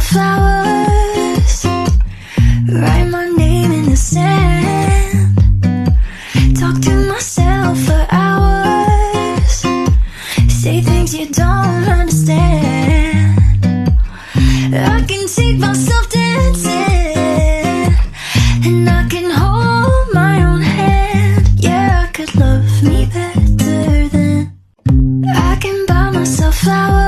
myself flowers, write my name in the sand, talk to myself for hours, say things you don't understand. I can take myself dancing, and I can hold my own hand. Yeah, I could love me better than I can buy myself flowers.